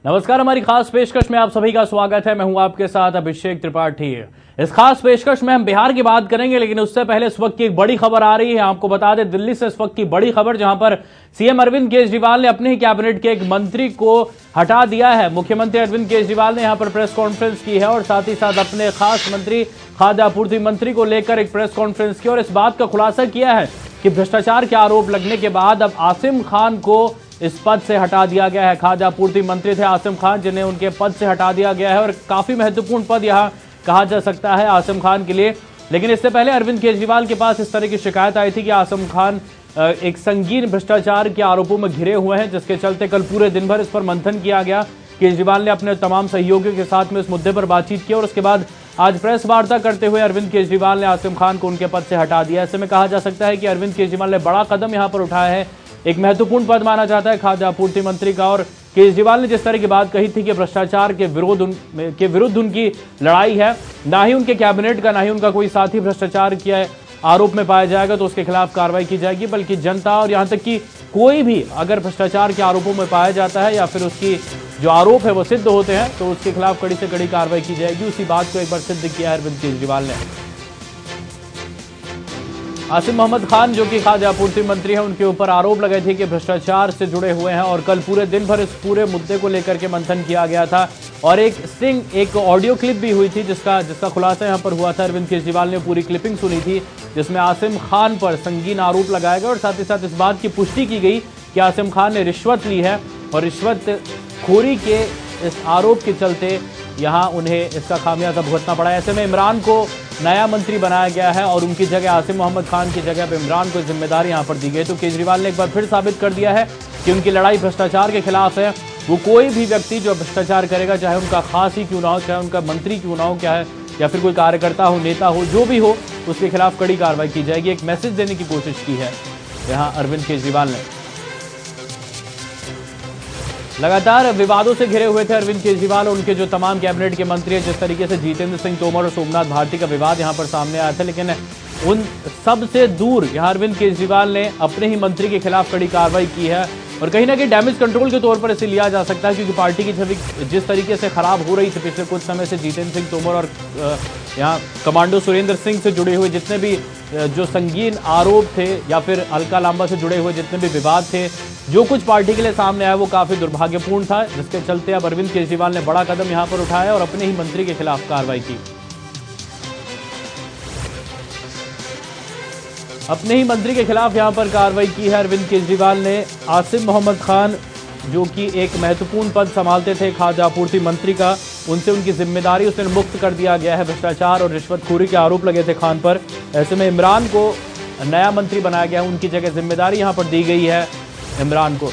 नमस्कार, हमारी खास पेशकश में आप सभी का स्वागत है। मैं हूं आपके साथ अभिषेक त्रिपाठी। इस खास पेशकश में हम बिहार की बात करेंगे, लेकिन उससे पहले इस वक्त की एक बड़ी खबर आ रही है। आपको बता दें, दिल्ली से इस वक्त की बड़ी खबर, जहां पर सीएम अरविंद केजरीवाल ने अपने ही कैबिनेट के एक मंत्री को हटा दिया है। मुख्यमंत्री अरविंद केजरीवाल ने यहां पर प्रेस कॉन्फ्रेंस की है और साथ ही साथ अपने खास मंत्री, खाद्य आपूर्ति मंत्री को लेकर एक प्रेस कॉन्फ्रेंस की और इस बात का खुलासा किया है कि भ्रष्टाचार के आरोप लगने के बाद अब आसिम खान को इस पद से हटा दिया गया है। खाद्य आपूर्ति मंत्री थे आसिम खान, जिन्हें उनके पद से हटा दिया गया है और काफी महत्वपूर्ण पद यहां कहा जा सकता है आसिम खान के लिए। लेकिन इससे पहले अरविंद केजरीवाल के पास इस तरह की शिकायत आई थी कि आसिम खान एक संगीन भ्रष्टाचार के आरोपों में घिरे हुए हैं, जिसके चलते कल पूरे दिन भर इस पर मंथन किया गया। केजरीवाल ने अपने तमाम सहयोगियों के साथ में इस मुद्दे पर बातचीत की और उसके बाद आज प्रेस वार्ता करते हुए अरविंद केजरीवाल ने आसिम खान को उनके पद से हटा दिया। ऐसे में कहा जा सकता है कि अरविंद केजरीवाल ने बड़ा कदम यहां पर उठाया है। एक महत्वपूर्ण पद माना जाता है खाद्य आपूर्ति मंत्री का, और केजरीवाल ने जिस तरह की बात कही थी कि भ्रष्टाचार के विरुद्ध उनकी लड़ाई है, ना ही उनके कैबिनेट का ना ही उनका कोई साथी भ्रष्टाचार के आरोप में पाया जाएगा तो उसके खिलाफ कार्रवाई की जाएगी, बल्कि जनता और यहां तक कि कोई भी अगर भ्रष्टाचार के आरोपों में पाया जाता है या फिर उसकी जो आरोप है वो सिद्ध होते हैं तो उसके खिलाफ कड़ी से कड़ी कार्रवाई की जाएगी। उसी बात को एक बार सिद्ध किया है अरविंद केजरीवाल ने। आसिम मोहम्मद खान, जो कि खाद्य आपूर्ति मंत्री हैं, उनके ऊपर आरोप लगे थे कि भ्रष्टाचार से जुड़े हुए हैं और कल पूरे दिन भर इस पूरे मुद्दे को लेकर के मंथन किया गया था और एक ऑडियो क्लिप भी हुई थी जिसका खुलासा यहां पर हुआ था। अरविंद केजरीवाल ने पूरी क्लिपिंग सुनी थी जिसमें आसिम खान पर संगीन आरोप लगाया गया और साथ ही साथ इस बात की पुष्टि की गई कि आसिम खान ने रिश्वत ली है और रिश्वतखोरी के इस आरोप के चलते यहां उन्हें इसका खामियाजा भुगतना पड़ा। ऐसे में इमरान को नया मंत्री बनाया गया है और उनकी जगह आसिम मोहम्मद खान की जगह पर इमरान को जिम्मेदारी यहां पर दी गई। तो केजरीवाल ने एक बार फिर साबित कर दिया है कि उनकी लड़ाई भ्रष्टाचार के खिलाफ है। वो कोई भी व्यक्ति जो भ्रष्टाचार करेगा, चाहे उनका खास ही क्यों ना हो, चाहे उनका मंत्री क्यों ना हो, क्या है या फिर कोई कार्यकर्ता हो, नेता हो, जो भी हो, उसके खिलाफ कड़ी कार्रवाई की जाएगी। एक मैसेज देने की कोशिश की है यहां अरविंद केजरीवाल ने। लगातार विवादों से घिरे हुए थे अरविंद केजरीवाल और उनके जो तमाम कैबिनेट के मंत्री हैं। जिस तरीके से जितेंद्र सिंह तोमर और सोमनाथ भारती का विवाद यहां पर सामने आया था, लेकिन उन सब से दूर यहां अरविंद केजरीवाल ने अपने ही मंत्री के खिलाफ कड़ी कार्रवाई की है और कहीं ना कहीं डैमेज कंट्रोल के तौर पर इसे लिया जा सकता है, क्योंकि पार्टी की छवि जिस तरीके से खराब हो रही थी पिछले कुछ समय से जितेंद्र सिंह तोमर और यहाँ कमांडो सुरेंद्र सिंह से जुड़े हुए जितने भी जो संगीन आरोप थे या फिर अलका लांबा से जुड़े हुए जितने भी विवाद थे, जो कुछ पार्टी के लिए सामने आया वो काफी दुर्भाग्यपूर्ण था, जिसके चलते अब अरविंद केजरीवाल ने बड़ा कदम यहां पर उठाया और अपने ही मंत्री के खिलाफ कार्रवाई की। अपने ही मंत्री के खिलाफ यहां पर कार्रवाई की है अरविंद केजरीवाल ने। आसिम मोहम्मद खान, जो कि एक महत्वपूर्ण पद संभालते थे खाद्य आपूर्ति मंत्री का, उनसे उनकी जिम्मेदारी उसने मुक्त कर दिया गया है। भ्रष्टाचार और रिश्वतखोरी के आरोप लगे थे खान पर। ऐसे में इमरान को नया मंत्री बनाया गया, उनकी जगह जिम्मेदारी यहां पर दी गई है इमरान को।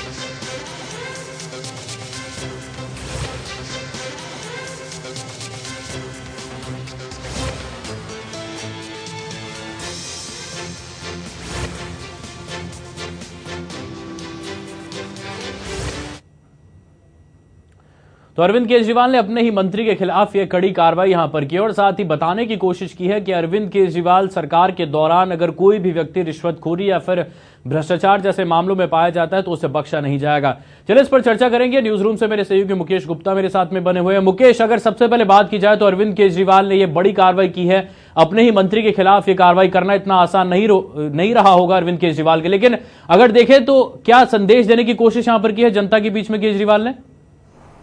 तो अरविंद केजरीवाल ने अपने ही मंत्री के खिलाफ यह कड़ी कार्रवाई यहां पर की और साथ ही बताने की कोशिश की है कि अरविंद केजरीवाल सरकार के दौरान अगर कोई भी व्यक्ति रिश्वतखोरी या फिर भ्रष्टाचार जैसे मामलों में पाया जाता है तो उसे बख्शा नहीं जाएगा। चलिए इस पर चर्चा करेंगे। न्यूज रूम से मेरे सहयोगी मुकेश गुप्ता मेरे साथ में बने हुए हैं। मुकेश, अगर सबसे पहले बात की जाए तो अरविंद केजरीवाल ने यह बड़ी कार्रवाई की है, अपने ही मंत्री के खिलाफ यह कार्रवाई करना इतना आसान नहीं रहा होगा अरविंद केजरीवाल के, लेकिन अगर देखें तो क्या संदेश देने की कोशिश यहां पर की है जनता के बीच में केजरीवाल ने?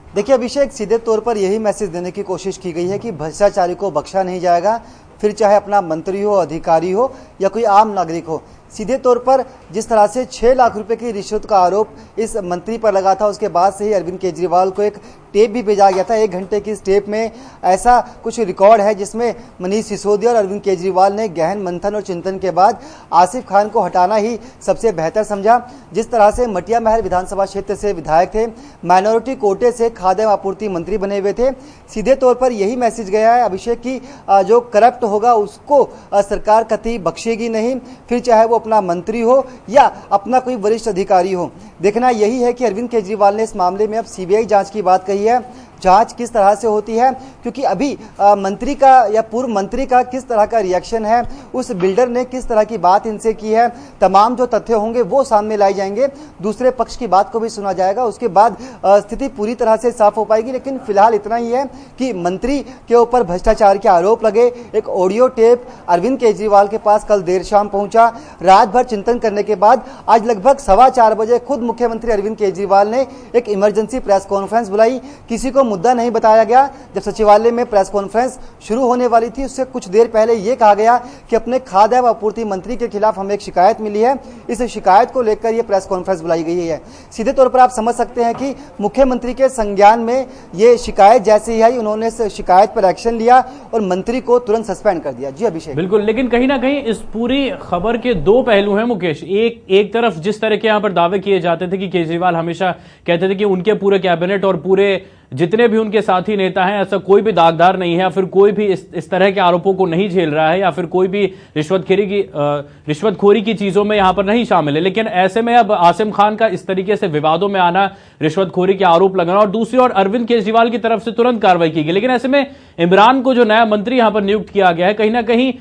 देखिए अभिषेक, सीधे तौर पर यही मैसेज देने की कोशिश की गई है कि भ्रष्टाचारी को बख्शा नहीं जाएगा, फिर चाहे अपना मंत्री हो, अधिकारी हो या कोई आम नागरिक हो। सीधे तौर पर जिस तरह से 6 लाख रुपए की रिश्वत का आरोप इस मंत्री पर लगा था, उसके बाद से ही अरविंद केजरीवाल को एक टेप भी भेजा गया था। 1 घंटे की इस टेप में ऐसा कुछ रिकॉर्ड है जिसमें मनीष सिसोदिया और अरविंद केजरीवाल ने गहन मंथन और चिंतन के बाद आसिफ खान को हटाना ही सबसे बेहतर समझा। जिस तरह से मटिया महल विधानसभा क्षेत्र से विधायक थे, माइनॉरिटी कोटे से खाद्य आपूर्ति मंत्री बने हुए थे, सीधे तौर पर यही मैसेज गया है अभिषेक की जो करप्ट होगा उसको सरकार कतई बख्शेगी नहीं, फिर चाहे वो अपना मंत्री हो या अपना कोई वरिष्ठ अधिकारी हो। देखना यही है कि अरविंद केजरीवाल ने इस मामले में अब सीबीआई जांच की बात कही है। जांच किस तरह से होती है, क्योंकि अभी मंत्री का या पूर्व मंत्री का किस तरह का रिएक्शन है, उस बिल्डर ने किस तरह की बात इनसे की है, तमाम जो तथ्य होंगे वो सामने लाए जाएंगे, दूसरे पक्ष की बात को भी सुना जाएगा। उसके बाद स्थिति पूरी तरह से साफ हो पाएगी। लेकिन फिलहाल इतना ही है कि मंत्री के ऊपर भ्रष्टाचार के आरोप लगे। एक ऑडियो टेप अरविंद केजरीवाल के पास कल देर शाम पहुंचा। रात भर चिंतन करने के बाद आज लगभग 4:15 बजे खुद मुख्यमंत्री अरविंद केजरीवाल ने एक इमरजेंसी प्रेस कॉन्फ्रेंस बुलाई। किसी को मुद्दा नहीं बताया गया। जब सचिवालय में प्रेस कॉन्फ्रेंस शुरू होने वाली थी, उससे कुछ देर पहले यह कहा गया कि अपने खाद्य एवं आपूर्ति मंत्री के खिलाफ हमें एक शिकायत मिली है। इस शिकायत को लेकर यह प्रेस कॉन्फ्रेंस बुलाई गई है। सीधे तौर पर आप समझ सकते हैं कि मुख्यमंत्री के संज्ञान में ये शिकायत जैसे ही आई, उन्होंने इस शिकायत पर एक्शन लिया और मंत्री को तुरंत सस्पेंड कर दिया। जी अभिषेक। बिल्कुल, लेकिन कहीं ना कहीं इस पूरी खबर के दो पहलू हैं मुकेश। एक तरफ जिस तरह के यहां पर दावे किए जाते थे कि केजरीवाल हमेशा कहते थे कि उनके पूरे कैबिनेट और पूरे जितने भी उनके साथी नेता हैं, ऐसा कोई भी दागदार नहीं है, या फिर कोई भी इस तरह के आरोपों को नहीं झेल रहा है, या फिर कोई भी रिश्वतखोरी की चीजों में यहां पर नहीं शामिल है। लेकिन ऐसे में अब आसिम खान का इस तरीके से विवादों में आना, रिश्वतखोरी के आरोप लगाना, और दूसरी ओर अरविंद केजरीवाल की तरफ से तुरंत कार्रवाई की गई। लेकिन ऐसे में इमरान को जो नया मंत्री यहां पर नियुक्त किया गया है, कहीं ना कहीं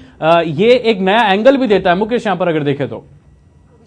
ये एक नया एंगल भी देता है मुकेश, यहां पर अगर देखें तो।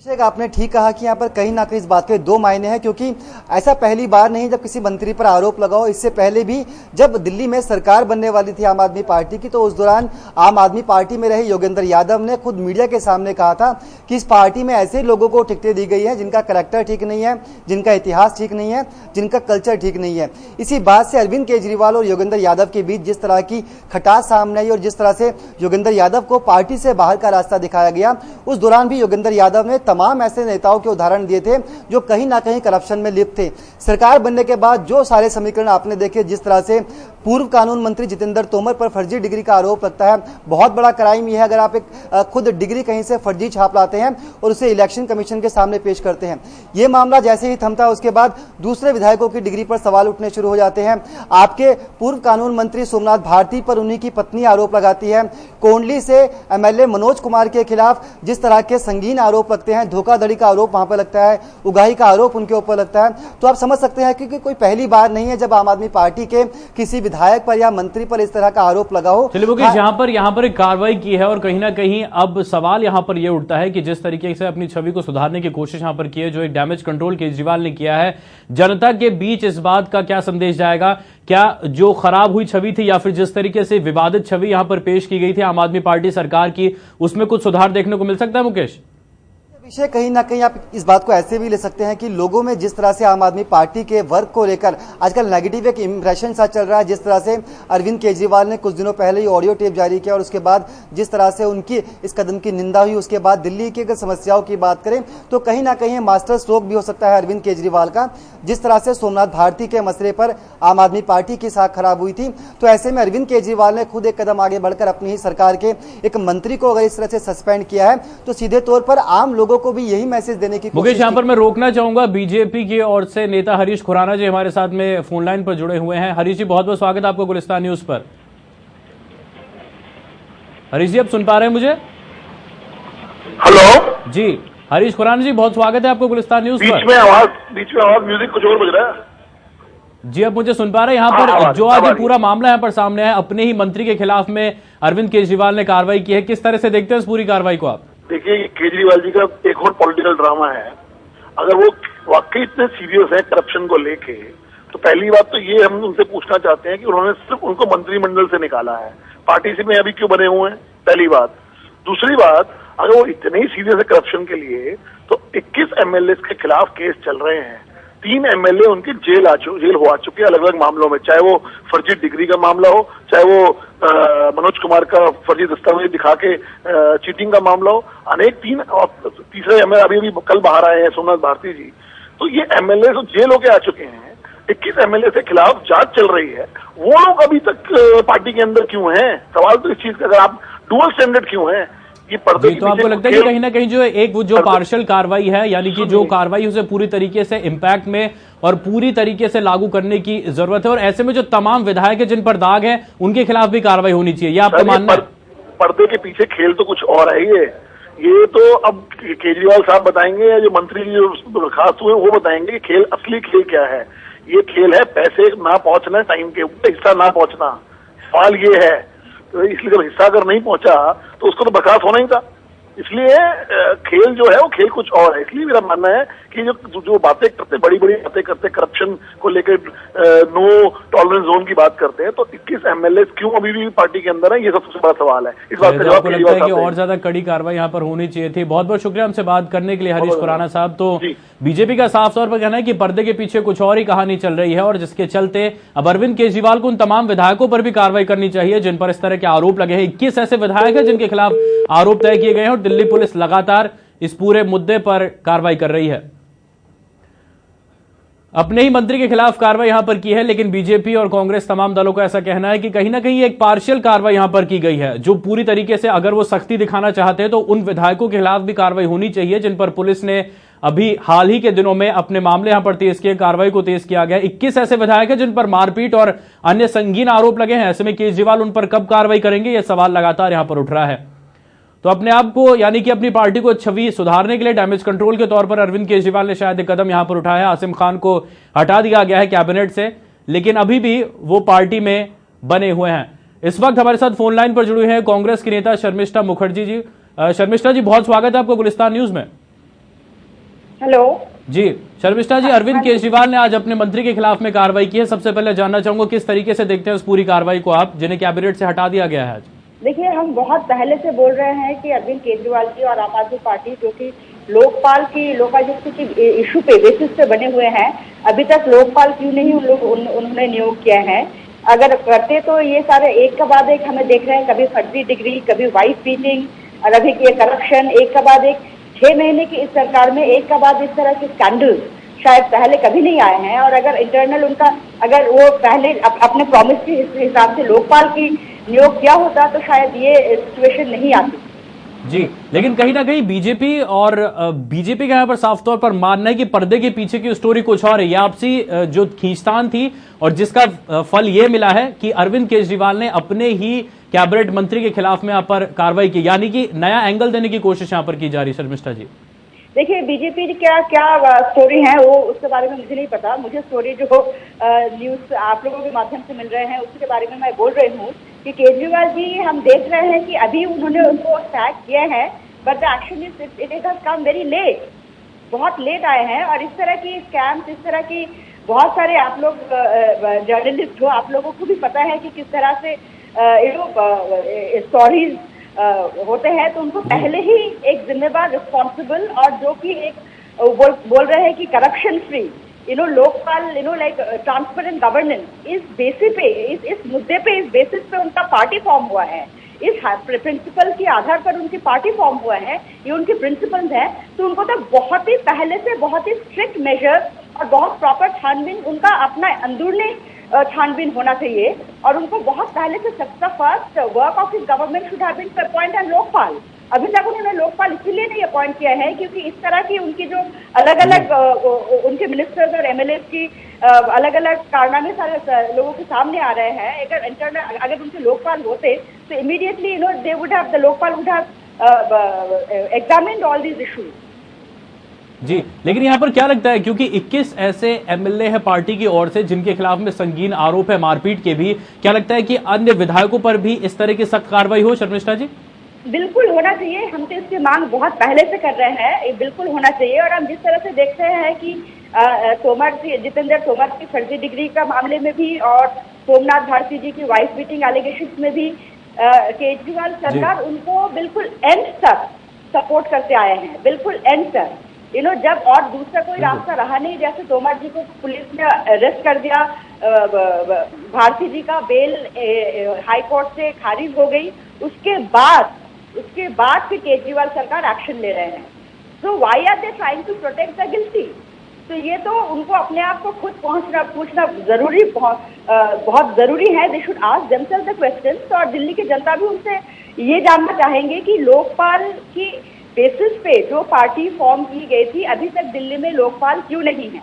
अभिषेक, आपने ठीक कहा कि यहाँ पर कहीं ना कहीं इस बात के दो मायने हैं, क्योंकि ऐसा पहली बार नहीं जब किसी मंत्री पर आरोप लगाओ। इससे पहले भी जब दिल्ली में सरकार बनने वाली थी आम आदमी पार्टी की, तो उस दौरान आम आदमी पार्टी में रहे योगेंद्र यादव ने खुद मीडिया के सामने कहा था कि इस पार्टी में ऐसे लोगों को टिकटें दी गई है जिनका कैरेक्टर ठीक नहीं है, जिनका इतिहास ठीक नहीं है, जिनका कल्चर ठीक नहीं है। इसी बात से अरविंद केजरीवाल और योगेंद्र यादव के बीच जिस तरह की खटास सामने आई और जिस तरह से योगेंद्र यादव को पार्टी से बाहर का रास्ता दिखाया गया, उस दौरान भी योगेंद्र यादव ने तमाम ऐसे नेताओं के उदाहरण दिए थे जो कहीं ना कहीं करप्शन में लिप्त थे। सरकार बनने के बाद जो सारे समीकरण आपने देखे, जिस तरह से पूर्व कानून मंत्री जितेंद्र तोमर पर फर्जी डिग्री का आरोप लगता है, बहुत बड़ा क्राइम यह है अगर आप एक खुद डिग्री कहीं से फर्जी छाप लाते हैं और उसे इलेक्शन कमीशन के सामने पेश करते हैं। यह मामला जैसे ही थमता है, उसके बाद दूसरे विधायकों की डिग्री पर सवाल उठने शुरू हो जाते हैं। आपके पूर्व कानून मंत्री सोमनाथ भारती पर उन्हीं की पत्नी आरोप लगाती है। कोंडली से एमएलए मनोज कुमार के खिलाफ जिस तरह के संगीन आरोप लगते हैं, धोखाधड़ी का आरोप वहां पर लगता है, उगाही का आरोप उनके ऊपर लगता है, तो आप समझ सकते हैं कि कोई पहली बार नहीं है जब आम आदमी पार्टी के किसी विधायक पर या मंत्री पर इस तरह का आरोप लगा हो। चलिए मुकेश, यहाँ पर एक कार्रवाई की है और कहीं ना कहीं अब सवाल यहाँ पर यह उठता है कि जिस तरीके से अपनी छवि को सुधारने की कोशिश यहाँ पर की है, जो एक डैमेज कंट्रोल केजरीवाल ने किया है, जनता के बीच इस बात का क्या संदेश जाएगा? क्या जो खराब हुई छवि थी या फिर जिस तरीके से विवादित छवि यहां पर पेश की गई थी आम आदमी पार्टी सरकार की, उसमें कुछ सुधार देखने को मिल सकता है मुकेश? विषय कहीं ना कहीं आप इस बात को ऐसे भी ले सकते हैं कि लोगों में जिस तरह से आम आदमी पार्टी के वर्क को लेकर आजकल नेगेटिव एक इंप्रेशन सा चल रहा है, जिस तरह से अरविंद केजरीवाल ने कुछ दिनों पहले ही ऑडियो टेप जारी किया और उसके बाद जिस तरह से उनकी इस कदम की निंदा हुई, उसके बाद दिल्ली की अगर समस्याओं की बात करें तो कहीं ना कहीं मास्टर स्ट्रोक भी हो सकता है अरविंद केजरीवाल का। जिस तरह से सोमनाथ भारती के मसले पर आम आदमी पार्टी की साख खराब हुई थी, तो ऐसे में अरविंद केजरीवाल ने खुद एक कदम आगे बढ़कर अपनी ही सरकार के एक मंत्री को अगर इस तरह से सस्पेंड किया है, तो सीधे तौर पर आम लोगों को भी यही मैसेज देने की मुकेश, यहां पर मैं रोकना चाहूंगा बीजेपी की ओर से नेता हरीश खुराना जी हमारे साथ में फोन लाइन पर जुड़े हुए हैं। हरीश जी, बहुत बहुत स्वागत है आपको गुलिस्तान न्यूज पर। हरीश जी, आप सुन पा रहे हैं मुझे? हेलो जी, हरीश खुराना जी, बहुत स्वागत है आपको गुलिस्तान न्यूज पर। बीच में आवाज म्यूजिक कुछ और बज रहा है। जी, आप मुझे सुन पा रहे हैं? यहाँ पर जो आज पूरा मामला यहाँ पर सामने है, अपने ही मंत्री के खिलाफ में अरविंद केजरीवाल ने कार्रवाई की है, किस तरह से देखते हैं इस पूरी कार्रवाई को आप? देखिए, केजरीवाल जी का एक और पॉलिटिकल ड्रामा है। अगर वो वाकई इतने सीरियस है करप्शन को लेके, तो पहली बात तो ये हम उनसे पूछना चाहते हैं कि उन्होंने सिर्फ उनको मंत्रिमंडल से निकाला है, पार्टी से में अभी क्यों बने हुए हैं? पहली बात। दूसरी बात, अगर वो इतने ही सीरियस है करप्शन के लिए, तो 21 एमएलए के खिलाफ केस चल रहे हैं। 3 एमएलए उनकी जेल हो चुके हैं अलग अलग मामलों में, चाहे वो फर्जी डिग्री का मामला हो, चाहे वो मनोज कुमार का फर्जी दस्तावेज दिखा के चीटिंग का मामला हो, अनेक 3 और तीसरे एमएलए अभी कल बाहर आए हैं, सोमनाथ भारती जी। तो ये एमएलए तो जेल होके आ चुके हैं। 21 एमएलए के खिलाफ जांच चल रही है, वो लोग अभी तक पार्टी के अंदर क्यों हैं? सवाल तो इस चीज का, अगर आप डुअल स्टैंडर्ड क्यों हैं? तो आपको लगता है कि कहीं ना कहीं जो पार्शियल कार्रवाई है, यानी कि जो कार्रवाई उसे पूरी तरीके से इम्पैक्ट में और पूरी तरीके से लागू करने की जरूरत है, और ऐसे में जो तमाम विधायक जिन पर दाग है उनके खिलाफ भी कार्रवाई होनी चाहिए, ये आपका मानना है? पर्दे के पीछे खेल तो कुछ और है। ये तो अब केजरीवाल साहब बताएंगे या जो मंत्री जो बर्खास्त हुए वो बताएंगे कि असली खेल क्या है। ये खेल है पैसे ना पहुंचना, टाइम के ऊपर हिस्सा ना पहुंचना, सवाल ये है। तो इसलिए जब हिस्सा अगर नहीं पहुंचा तो उसको तो बर्खास्त होना ही था। इसलिए खेल जो है वो खेल कुछ और है। इसलिए मेरा मानना है कि जो बातें करते, बड़ी बड़ी बातें करते, करप्शन को लेकर नो टॉलरेंस जोन की बात करते हैं, तो 21 एमएलए क्यों अभी भी पार्टी के अंदर है, ये सबसे बड़ा सवाल है। इस बात का जवाब आपको लगता है कि और ज्यादा कड़ी कार्रवाई यहाँ पर होनी चाहिए थी। बहुत बहुत शुक्रिया हमसे बात करने के लिए हरीश खुराना साहब। तो बीजेपी का साफ तौर पर कहना है कि पर्दे के पीछे कुछ और ही कहानी चल रही है और जिसके चलते अब अरविंद केजरीवाल को उन तमाम विधायकों पर भी कार्रवाई करनी चाहिए जिन पर इस तरह के आरोप लगे हैं। 21 ऐसे विधायक हैं जिनके खिलाफ आरोप तय किए गए हैं और दिल्ली पुलिस लगातार इस पूरे मुद्दे पर कार्रवाई कर रही है। अपने ही मंत्री के खिलाफ कार्रवाई यहां पर की है, लेकिन बीजेपी और कांग्रेस तमाम दलों का ऐसा कहना है कि कहीं ना कहीं एक पार्शियल कार्रवाई यहां पर की गई है, जो पूरी तरीके से अगर वो सख्ती दिखाना चाहते हैं तो उन विधायकों के खिलाफ भी कार्रवाई होनी चाहिए जिन पर पुलिस ने अभी हाल ही के दिनों में अपने मामले यहां पर तेज किए, कार्रवाई को तेज किया गया। 21 ऐसे विधायक हैं जिन पर मारपीट और अन्य संगीन आरोप लगे हैं। ऐसे में केजरीवाल उन पर कब कार्रवाई करेंगे, यह सवाल लगातार यहां पर उठ रहा है। तो अपने आप को यानी कि अपनी पार्टी को छवि सुधारने के लिए डैमेज कंट्रोल के तौर पर अरविंद केजरीवाल ने शायद एक कदम यहां पर उठाया। आसिम खान को हटा दिया गया है कैबिनेट से, लेकिन अभी भी वो पार्टी में बने हुए हैं। इस वक्त हमारे साथ फोन लाइन पर जुड़े हैं कांग्रेस की नेता शर्मिष्ठा मुखर्जी जी। शर्मिष्ठा जी, बहुत स्वागत है आपको गुलिस्तान न्यूज में। हेलो जी शर्मिष्ठा जी, अरविंद केजरीवाल ने आज अपने मंत्री के खिलाफ में कार्रवाई की है। सबसे पहले जानना चाहूंगा किस तरीके से देखते हैं उस पूरी कार्रवाई को आप, जिन्हें कैबिनेट से हटा दिया गया है आज? देखिए, हम बहुत पहले से बोल रहे हैं कि अरविंद केजरीवाल जी और आम आदमी पार्टी जो कि लोकपाल की लोकायुक्त की इशू पे बेसिस पे बने हुए हैं, अभी तक लोकपाल क्यों नहीं उन्होंने नियोग किया है। अगर करते तो ये सारे एक के बाद एक हमें देख रहे हैं, कभी फर्जी डिग्री, कभी वाइस बीटिंग और अभी ये करप्शन, एक के बाद एक 6 महीने की इस सरकार में एक के बाद इस तरह के स्कैंडल शायद पहले कभी नहीं आए हैं। और अगर इंटरनल उनका अगर वो पहले अपने प्रॉमिस के हिसाब से लोकपाल की नियोग किया होता तो शायद ये सिचुएशन नहीं आती। जी, लेकिन कहीं ना कहीं बीजेपी का यहाँ पर साफ तौर पर मानना है कि पर्दे के पीछे की स्टोरी कुछ और है। ये आपसी जो खींचतान थी और जिसका फल ये मिला है कि अरविंद केजरीवाल ने अपने ही कैबिनेट मंत्री के खिलाफ में यहाँ पर कार्रवाई की, यानी कि नया एंगल देने की कोशिश यहाँ पर की जा रही। शर्मिष्ठा जी, देखिए, बीजेपी की क्या स्टोरी है वो उसके बारे में मुझे नहीं पता। मुझे स्टोरी जो न्यूज आप लोगों के माध्यम से मिल रहे हैं उसके बारे में मैं बोल रही हूँ कि केजरीवाल जी, हम देख रहे हैं कि अभी उन्होंने उनको सैक किया है, but the action it has come very late, बहुत लेट आए हैं। और इस तरह की स्कैम्स, इस तरह की बहुत सारे, आप लोग जर्नलिस्ट हो, आप लोगों को भी पता है कि किस तरह से स्टोरीज होते हैं, तो उनको पहले ही एक जिम्मेदार, रिस्पॉन्सिबल और जो कि एक बोल रहे हैं कि corruption free Lokpal like transparent governance, इस बेसिस पे, इस मुद्दे पे, इस बेसिस पे उनका पार्टी फॉर्म हुआ है। इस प्रिंसिपल के आधार पर उनकी पार्टी फॉर्म हुआ है, ये उनके प्रिंसिपल्स हैं। तो उनको तो बहुत ही पहले से बहुत ही स्ट्रिक्ट मेजर और बहुत प्रॉपर छानबीन, उनका अपना अंदरूनी छानबीन होना चाहिए। और उनको बहुत पहले से सबका first work of his government should have been to appoint an Lokpal. अभी तक उन्होंने लोकपाल इसीलिए नहीं अपॉइंट किया है क्योंकि इस तरह की उनकी जो अलग अलग उनके मिनिस्टर्स और एमएलए की अलग अलग कारनामे सारे लोगों के सामने आ रहे हैं। अगर उनके लोकपाल होते तो immediately they would have, the Lokpal would have examined all these issues. जी, लेकिन यहाँ पर क्या लगता है, क्योंकि 21 ऐसे एमएलए हैं पार्टी की ओर से जिनके खिलाफ में संगीन आरोप है मारपीट के भी, क्या लगता है कि अन्य विधायकों पर भी इस तरह की सख्त कार्रवाई हो? शर्मिष्ठा जी, बिल्कुल होना चाहिए। हम तो इसकी मांग बहुत पहले से कर रहे हैं, ये बिल्कुल होना चाहिए। और हम जिस तरह से देख रहे हैं कि जितेंद्र तोमर की फर्जी डिग्री का मामले में भी और सोमनाथ भारती जी की वाइस बीटिंग एलिगेशंस में भी केजरीवाल सरकार उनको बिल्कुल एंड तक सपोर्ट करते आए हैं, बिल्कुल एंड तक। जब और दूसरा कोई रास्ता रहा नहीं, जैसे तोमर जी को पुलिस ने अरेस्ट कर दिया, भारती जी का बेल हाई कोर्ट से खारिज हो गई, उसके बाद फिर केजरीवाल सरकार एक्शन ले रहे हैं। So why are they trying to protect the guilty? तो ये तो उनको अपने आप को खुद पूछना जरूरी, बहुत जरूरी है। They should ask themselves the questions. और दिल्ली की जनता भी उनसे ये जानना चाहेंगे कि लोकपाल की बेसिस पे जो पार्टी फॉर्म की गई थी, अभी तक दिल्ली में लोकपाल क्यों नहीं है।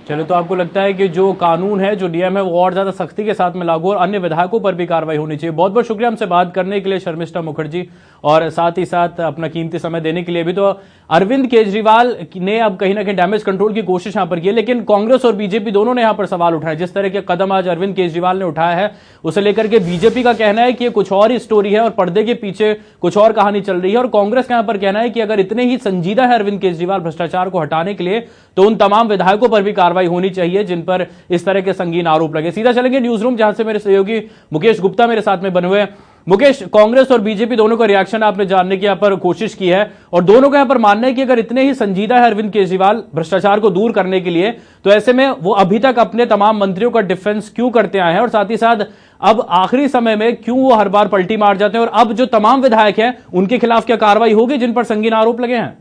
चलो, तो आपको लगता है कि जो कानून है, जो नियम है, वो और ज्यादा सख्ती के साथ में लागू और अन्य विधायकों पर भी कार्रवाई होनी चाहिए। बहुत बहुत शुक्रिया हमसे बात करने के लिए शर्मिष्ठा मुखर्जी। और साथ ही साथ अपना कीमती समय देने के लिए भी। तो अरविंद केजरीवाल ने अब कहीं ना कहीं डैमेज कंट्रोल की कोशिश यहां पर की है, लेकिन कांग्रेस और बीजेपी दोनों ने यहां पर सवाल उठाए। जिस तरह के कदम आज अरविंद केजरीवाल ने उठाया है उसे लेकर के बीजेपी का कहना है कि ये कुछ और ही स्टोरी है और पर्दे के पीछे कुछ और कहानी चल रही है, और कांग्रेस का यहां पर कहना है कि अगर इतने ही संजीदा है अरविंद केजरीवाल भ्रष्टाचार को हटाने के लिए तो उन तमाम विधायकों पर भी कार्रवाई होनी चाहिए जिन पर इस तरह के संगीन आरोप लगे। सीधा चलेंगे न्यूज रूम, जहां से मेरे सहयोगी मुकेश गुप्ता मेरे साथ में बने हुए हैं। मुकेश, कांग्रेस और बीजेपी दोनों का रिएक्शन आपने जानने की यहां पर कोशिश की है, और दोनों का यहां पर मानना है कि अगर इतने ही संजीदा है अरविंद केजरीवाल भ्रष्टाचार को दूर करने के लिए, तो ऐसे में वो अभी तक अपने तमाम मंत्रियों का डिफेंस क्यों करते आए हैं, और साथ ही साथ अब आखिरी समय में क्यों वो हर बार पलटी मार जाते हैं, और अब जो तमाम विधायक हैं उनके खिलाफ क्या कार्रवाई होगी जिन पर संगीन आरोप लगे हैं?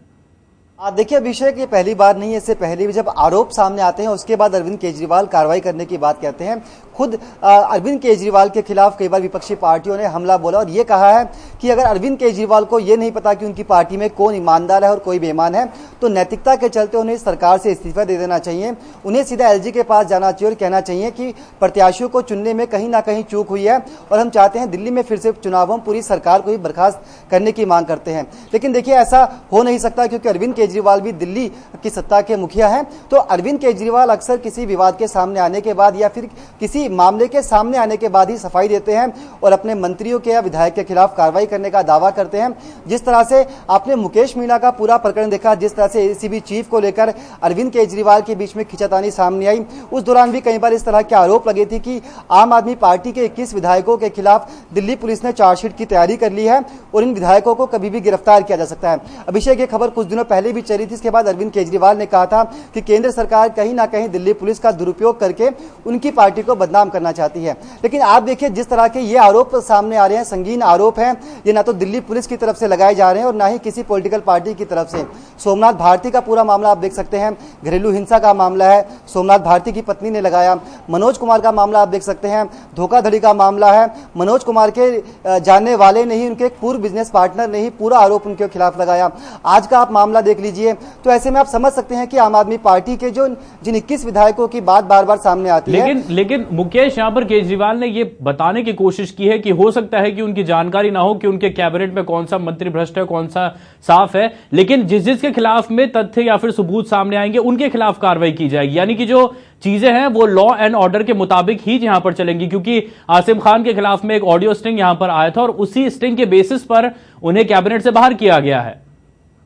देखिए अभिषेक, ये पहली बार नहीं है, इससे पहले भी जब आरोप सामने आते हैं उसके बाद अरविंद केजरीवाल कार्रवाई करने की बात कहते हैं। खुद अरविंद केजरीवाल के खिलाफ कई बार विपक्षी पार्टियों ने हमला बोला और ये कहा है कि अगर अरविंद केजरीवाल को ये नहीं पता कि उनकी पार्टी में कौन ईमानदार है और कोई बेईमान है, तो नैतिकता के चलते उन्हें सरकार से इस्तीफा दे देना चाहिए। उन्हें सीधा एलजी के पास जाना चाहिए और कहना चाहिए कि प्रत्याशियों को चुनने में कहीं ना कहीं चूक हुई है और हम चाहते हैं दिल्ली में फिर से चुनाव हम पूरी सरकार को ही बर्खास्त करने की मांग करते हैं। लेकिन देखिए, ऐसा हो नहीं सकता क्योंकि अरविंद केजरीवाल भी दिल्ली की सत्ता के मुखिया हैं। तो अरविंद केजरीवाल अक्सर किसी विवाद के सामने आने के बाद या फिर किसी मामले के सामने आने के बाद ही सफाई देते हैं और अपने मंत्रियों के या विधायक के खिलाफ कार्रवाई करने का दावा करते हैं। जिस तरह से आपने मुकेश मीणा का पूरा प्रकरण देखा, जिस तरह से एसीबी चीफ को लेकर अरविंद केजरीवाल के बीच में खिंचातानी सामने आई, उस दौरान भी कई बार इस तरह के आरोप लगे थे कि आम आदमी पार्टी के 21 विधायकों के खिलाफ दिल्ली पुलिस ने चार्जशीट की तैयारी कर ली है और इन विधायकों को कभी भी गिरफ्तार किया जा सकता है। अभिषेक, ये खबर कुछ दिनों पहले भी चली थी। इसके बाद अरविंद केजरीवाल ने कहा था कि केंद्र सरकार कहीं ना कहीं दिल्ली पुलिस का दुरुपयोग करके उनकी पार्टी को बदनाम करना चाहती है। लेकिन आप देखिए, जिस तरह के ये आरोप सामने आ रहे हैं, संगीन आरोप हैं, ये ना तो दिल्ली पुलिस की तरफ से लगाए जा रहे हैं और ना ही किसी पॉलिटिकल पार्टी की तरफ से। सोमनाथ भारती का पूरा मामला आप देख सकते हैं, घरेलू हिंसा का मामला है, सोमनाथ भारती की पत्नी ने लगाया। मनोज कुमार का मामला आप देख सकते हैं, धोखाधड़ी का मामला है। मनोज कुमार के जानने वाले ने ही, उनके पूर्व बिजनेस पार्टनर ने ही पूरा आरोप उनके खिलाफ लगाया। आज का आप मामला देख लीजिए। तो ऐसे में आप समझ सकते हैं कि आम आदमी पार्टी के जिन 21 विधायकों की बात बार बार सामने आती है। लेकिन मुकेश, यहां पर केजरीवाल ने ये बताने की कोशिश की है कि हो सकता है कि उनकी जानकारी ना हो कि उनके कैबिनेट में कौन सा मंत्री भ्रष्ट है, कौन सा साफ है, लेकिन जिसके खिलाफ में तथ्य या फिर सबूत सामने आएंगे उनके खिलाफ कार्रवाई की जाएगी। यानी कि जो चीजें हैं वो लॉ एंड ऑर्डर के मुताबिक ही यहां पर चलेंगी, क्योंकि आसिम खान के खिलाफ में एक ऑडियो स्टिंग यहां पर आया था और उसी स्टिंग के बेसिस पर उन्हें कैबिनेट से बाहर किया गया है।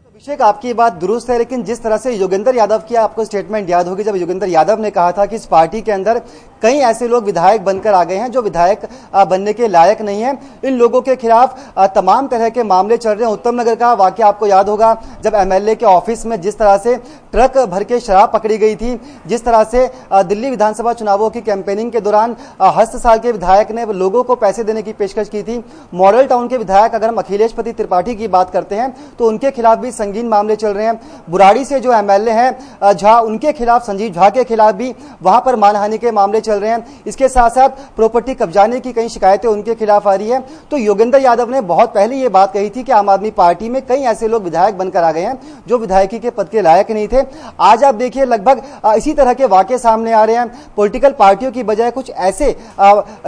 अभिषेक, आपकी बात दुरुस्त है, लेकिन जिस तरह से योगेंद्र यादव की आपको स्टेटमेंट याद होगी, जब योगेंद्र यादव ने कहा था कि इस पार्टी के अंदर कई ऐसे लोग विधायक बनकर आ गए हैं जो विधायक बनने के लायक नहीं है, इन लोगों के खिलाफ तमाम तरह के मामले चल रहे हैं। उत्तम नगर का वाकया आपको याद होगा, जब एमएलए के ऑफिस में जिस तरह से ट्रक भर के शराब पकड़ी गई थी, जिस तरह से दिल्ली विधानसभा चुनावों की कैंपेनिंग के दौरान हस्तसाल के विधायक ने लोगों को पैसे देने की पेशकश की थी। मॉडल टाउन के विधायक अगर हम अखिलेश पति त्रिपाठी की बात करते हैं तो उनके खिलाफ भी संगीन मामले चल रहे हैं। बुराड़ी से जो एमएलए हैं झा, उनके खिलाफ, संजीव झा के खिलाफ भी वहां पर मानहानि के मामले चल रहे हैं। इसके साथ साथ प्रॉपर्टी कब्जाने की कई शिकायतें उनके खिलाफ आ रही है। तो योगेंद्र यादव ने बहुत पहले ये बात कही थी कि आम आदमी पार्टी में कई ऐसे लोग विधायक बनकर आ गए हैं जो विधायकी के पद के लायक नहीं थे। आज आप देखिए, लगभग इसी तरह के वाकये सामने आ रहे हैं। पॉलिटिकल पार्टियों की बजाय कुछ ऐसे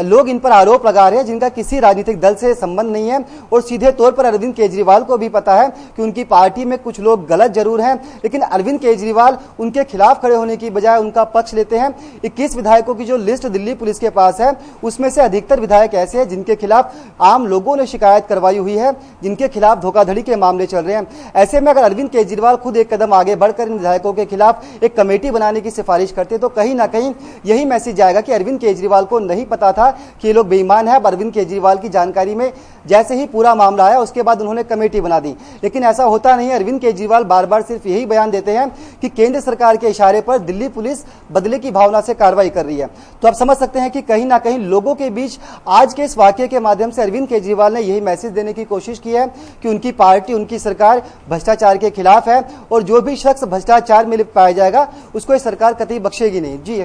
लोग इन पर आरोप लगा रहे हैं जिनका किसी राजनीतिक दल से संबंध नहीं है और सीधे तौर पर अरविंद केजरीवाल को भी पता है कि उनकी पार्टी में कुछ लोग गलत जरूर हैं, लेकिन अरविंद केजरीवाल उनके खिलाफ खड़े होने की बजाय उनका पक्ष लेते हैं। 21 विधायकों की जो लिस्ट दिल्ली पुलिस के पास है उसमें से अधिकतर विधायक ऐसे हैं जिनके खिलाफ आम लोगों ने शिकायत करवाई हुई है, जिनके खिलाफ धोखाधड़ी के मामले चल रहे हैं। ऐसे में अगर अरविंद केजरीवाल खुद एक कदम आगे बढ़कर इन विधायकों के खिलाफ एक कमेटी बनाने की सिफारिश करते तो कहीं ना कहीं यही मैसेज जाएगा कि अरविंद केजरीवाल को नहीं पता था कि ये लोग बेईमान है। अरविंद केजरीवाल की जानकारी में जैसे ही पूरा मामला आया उसके बाद उन्होंने कमेटी बना दी, लेकिन ऐसा होता नहीं है। अरविंद केजरीवाल बार बार सिर्फ यही बयान देते हैं कि केंद्र सरकार के इशारे पर दिल्ली पुलिस बदले की भावना से कार्रवाई कर रही है। तो आप समझ सकते हैं कि कहीं ना कहीं लोगों के बीच आज के इस वाकये के माध्यम से अरविंद केजरीवाल ने यही मैसेज देने की कोशिश की है कि उनकी पार्टी, उनकी सरकार भ्रष्टाचार के खिलाफ है और जो भी शख्स भ्रष्टाचार में लिप्त पाया जाएगा उसको ये सरकार कतई बख्शेगी नहीं। जी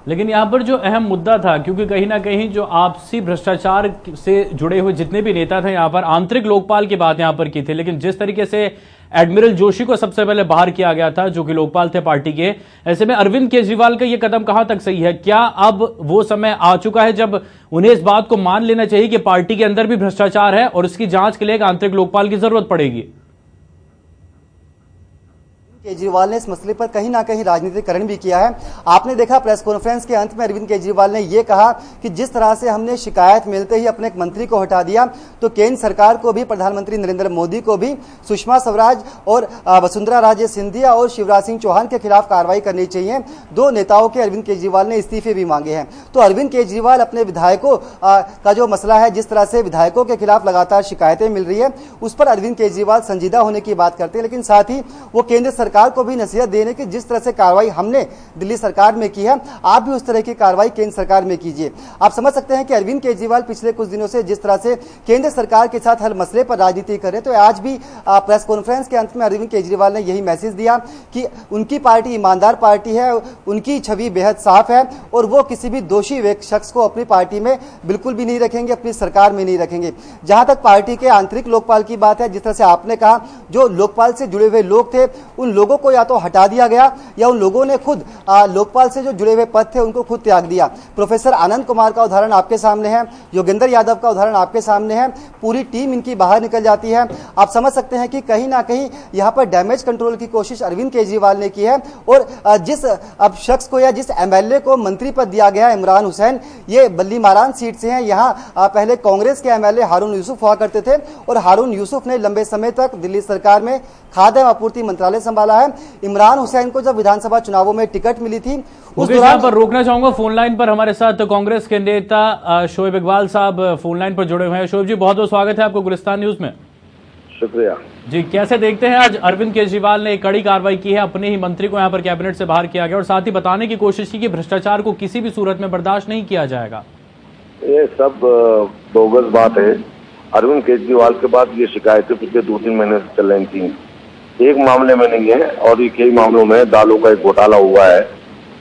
लेकिन यहाँ पर जो अहम मुद्दा था, क्योंकि कहीं ना कहीं जो आपसी भ्रष्टाचार से जुड़े हुए जितने भी नेता थे यहाँ पर आंतरिक लोकपाल की बात यहाँ पर की थी, लेकिन जिस तरीके से एडमिरल जोशी को सबसे पहले बाहर किया गया था जो कि लोकपाल थे पार्टी के, ऐसे में अरविंद केजरीवाल का ये कदम कहां तक सही है? क्या अब वो समय आ चुका है जब उन्हें इस बात को मान लेना चाहिए कि पार्टी के अंदर भी भ्रष्टाचार है और इसकी जांच के लिए एक आंतरिक लोकपाल की जरूरत पड़ेगी? केजरीवाल ने इस मसले पर कहीं ना कहीं राजनीतिकरण भी किया है। आपने देखा प्रेस कॉन्फ्रेंस के अंत में अरविंद केजरीवाल ने यह कहा कि जिस तरह से हमने शिकायत मिलते ही अपने एक मंत्री को हटा दिया, तो केंद्र सरकार को भी, प्रधानमंत्री नरेंद्र मोदी को भी सुषमा स्वराज और वसुंधरा राजे सिंधिया और शिवराज सिंह चौहान के खिलाफ कार्रवाई करनी चाहिए। दो नेताओं के अरविंद केजरीवाल ने इस्तीफे भी मांगे हैं। तो अरविंद केजरीवाल अपने विधायकों का जो मसला है, जिस तरह से विधायकों के खिलाफ लगातार शिकायतें मिल रही है, उस पर अरविंद केजरीवाल संजीदा होने की बात करते हैं, लेकिन साथ ही वो केंद्र सरकार को भी नसीहत देने की जिस तरह से कार्रवाई हमने दिल्ली सरकार में की है, आप भी उस तरह की कार्रवाई केंद्र सरकार में कीजिए। आप समझ सकते हैं कि अरविंद केजरीवाल पिछले कुछ दिनों से जिस तरह से केंद्र सरकार के साथ हर मसले पर राजनीति कर रहे हैं, तो आज भी प्रेस कॉन्फ्रेंस के अंत में अरविंद केजरीवाल ने यही मैसेज दिया कि उनकी पार्टी ईमानदार पार्टी है, उनकी छवि बेहद साफ है और वो किसी भी दोषी शख्स को अपनी पार्टी में बिल्कुल भी नहीं रखेंगे, अपनी सरकार में नहीं रखेंगे। जहां तक पार्टी के आंतरिक लोकपाल की बात है, जिस तरह से आपने कहा, जो लोकपाल से जुड़े हुए लोग थे उन लोगों को या तो हटा दिया गया या उन लोगों ने खुद लोकपाल से जो जुड़े हुए पद थे उनको खुद त्याग दिया। प्रोफेसर आनंद कुमार का उदाहरण आपके सामने है, योगेंद्र यादव का उदाहरण आपके सामने है, पूरी टीम इनकी बाहर निकल जाती है। आप समझ सकते हैं कि कहीं ना कहीं यहां पर डैमेज कंट्रोल की कोशिश अरविंद केजरीवाल ने की है। और जिस अब शख्स को या जिस एमएलए को मंत्री पद दिया गया, इमरान हुसैन, ये बल्ली मारान सीट से हैं। यहां पहले कांग्रेस के एमएलए हारून यूसुफ हुआ करते थे और हारून यूसुफ ने लंबे समय तक दिल्ली सरकार में खाद्य एवं आपूर्ति मंत्रालय संभाला है। इमरान हुसैन को जब विधानसभा चुनावों में टिकट मिली थी, उस दौरान पर रोकना चाहूंगा, फोन लाइन पर हमारे साथ कांग्रेस के नेता शोएब इकबाल साहब फोन लाइन पर जुड़े हुए हैं। शोएब जी, बहुत बहुत स्वागत है आपको गुलिस्तान न्यूज में। शुक्रिया जी। कैसे देखते हैं आज अरविंद केजरीवाल ने एक कड़ी कार्रवाई की है, अपने ही मंत्री को यहां पर कैबिनेट से बाहर किया गया और साथ ही बताने की कोशिश की कि भ्रष्टाचार को किसी भी सूरत में बर्दाश्त नहीं किया जाएगा? ये सब बोगस बात है। अरविंद केजरीवाल के बाद ये शिकायतें पिछले 2-3 महीने से चल रही थी, एक मामले में नहीं है और ये कई मामलों में दालों का एक घोटाला हुआ है,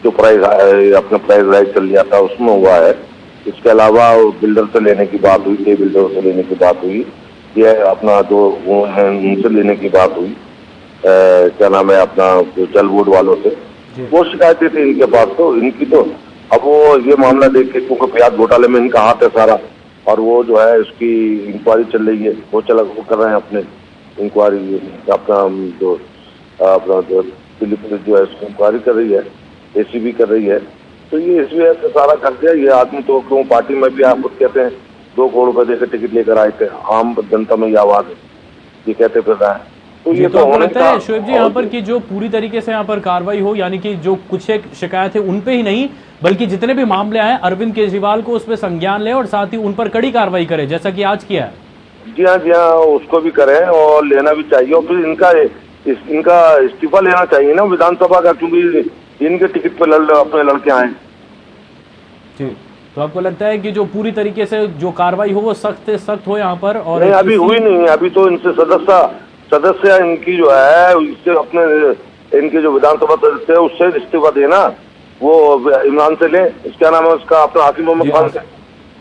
जो अपना प्राइस राइज कर लिया था उसमें हुआ है। इसके अलावा बिल्डर से लेने की बात हुई, कई बिल्डर से लेने की बात हुई, ये अपना जो वो है उनसे लेने की बात हुई, क्या नाम है अपना जल बोर्ड वालों से, वो शिकायतें थी इनके पास। तो इनकी तो अब वो ये मामला देख के, क्योंकि प्याज घोटाले में इनका हाथ है सारा, और वो जो है उसकी इंक्वायरी चल रही है, वो कर रहे हैं अपने इंक्वायरी, अपना जो दिल्ली पुलिस जो है उसकी इंक्वायरी कर रही है, एसीबी कर रही है। तो ये इस वजह से सारा कर दिया। ये आदमी तो क्यों पार्टी में भी आप खुद कहते हैं 2 करोड़ रुपए देकर टिकट लेकर आए थे, आम जनता में ये आवाज है, ये कहते फिर रहा है। तो ये तो आपको लगता है शोएब जी यहाँ पर कि जो पूरी तरीके से यहाँ पर कार्रवाई हो, यानी कि जो कुछ एक शिकायत है उन पे ही नहीं बल्कि जितने भी मामले आए अरविंद केजरीवाल को उस पर संज्ञान ले और साथ ही उन पर कड़ी कार्रवाई करे, जैसा कि आज किया है? जी हाँ, उसको भी करें और लेना भी चाहिए। और फिर इनका इस्तीफा लेना चाहिए ना विधानसभा का, क्योंकि इनके टिकट पे अपने लड़के आए। जी, तो आपको लगता है कि जो पूरी तरीके से जो कार्रवाई हो वो सख्त से सख्त हो यहाँ पर? और नहीं, अभी हुई नहीं, अभी तो इनसे सदस्य इनकी जो है इससे अपने इनके जो विधानसभा सदस्य है उससे इस्तीफा देना, वो इमरान से ले, इसका नाम है उसका अपना हाकिम मोहम्मद खान से।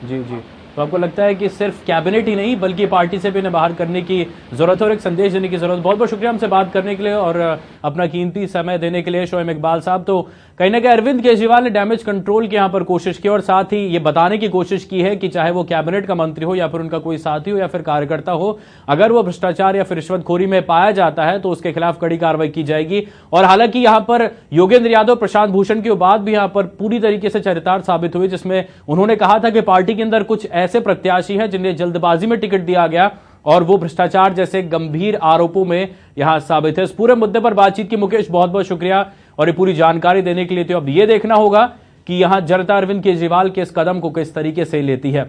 जी जी, तो आपको लगता है कि सिर्फ कैबिनेट ही नहीं बल्कि पार्टी से भी इन्हें बाहर करने की जरूरत है और एक संदेश देने की जरूरत। बहुत बहुत शुक्रिया हमसे बात करने के लिए और अपना कीमती समय देने के लिए शोएब इकबाल साहब। तो कहीं ना कहीं अरविंद केजरीवाल ने डैमेज कंट्रोल की यहाँ पर कोशिश की और साथ ही ये बताने की कोशिश की है कि चाहे वो कैबिनेट का मंत्री हो या फिर उनका कोई साथी हो या फिर कार्यकर्ता हो, अगर वो भ्रष्टाचार या फिर रिश्वतखोरी में पाया जाता है तो उसके खिलाफ कड़ी कार्रवाई की जाएगी। और हालांकि यहाँ पर योगेंद्र यादव, प्रशांत भूषण की बात भी यहाँ पर पूरी तरीके से चरितार्थ साबित हुई, जिसमें उन्होंने कहा था कि पार्टी के अंदर कुछ ऐसे प्रत्याशी हैं जिन्हें जल्दबाजी में टिकट दिया गया और वो भ्रष्टाचार जैसे गंभीर आरोपों में यहां साबित है। इस पूरे मुद्दे पर बातचीत की मुकेश बहुत बहुत शुक्रिया और ये पूरी जानकारी देने के लिए। तो अब ये देखना होगा कि यहां जनता अरविंद केजरीवाल के इस कदम को किस तरीके से लेती है।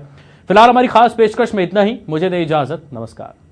फिलहाल हमारी खास पेशकश में इतना ही, मुझे दे इजाजत, नमस्कार।